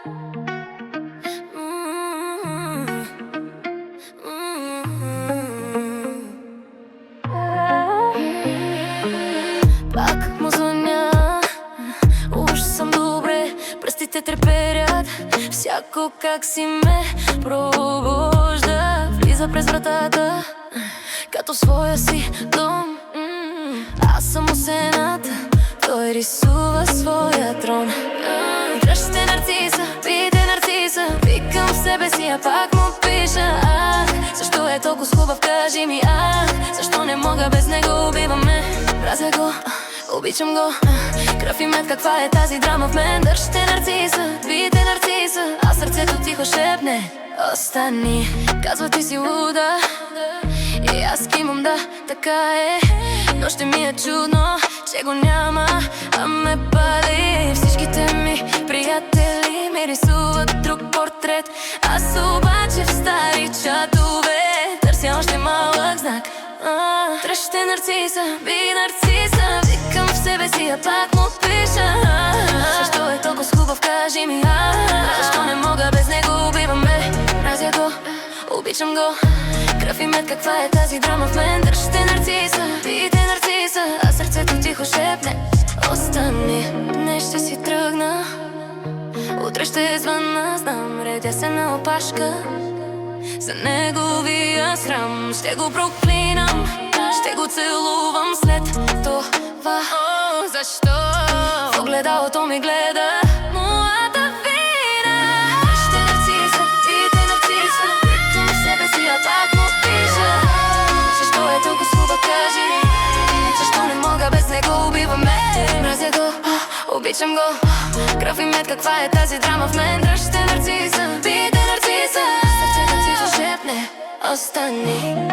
Пак му звъня, уж съм добре, пръстите треперят. Всяко как си ме пробужда, влиза през вратата, като своя си дом. Аз съм осената, той рисува своя трон. Дръжте нарциса, пийте нарциса, викам в себе си, а пак му пиша. Защо е толкова хубав, кажи ми, защо не мога без него, убиваме. Мразя го, обичам го, кръв и мед, каква е тази драма в мен. Дръжте нарциса, пийте нарциса, а сърцето тихо шепне: остани. Казва, ти си луда, и аз кимам, да, така е. Но ще ми е чудно, че го няма, а ме пали. Всичките ми приятели ми рисуват друг портрет, аз обаче в стари чатове търся още малък знак. Дръжте нарциса, би нарциса, викам в себе си, а пак му пиша. Защо е толкова хубав, кажи ми, защо не мога без него, убиваме. Мразя го, обичам го, кръв и мед, каква е тази драма в мен. Дръжте нарциса, пийте нарциса, а сърцето тихо шепне: остани. Днес ще си тръгна, утре ще звънна, знам, редя се на опашка. За неговия срам ще го проклинам, ще го целувам след това. Защо в огледалото ми гледа моята вина? Дръжте нарциса, пийте нарциса, викам в себе си, а пак му пиша. Защо е толкова хубав, кажи, защо не мога без него, убиваме. Мразя го, обичам го, кръв и мед, каква е тази драма в мен. Дръжте нарциса, пийте нарциса, сърцето тихо шепне: остани.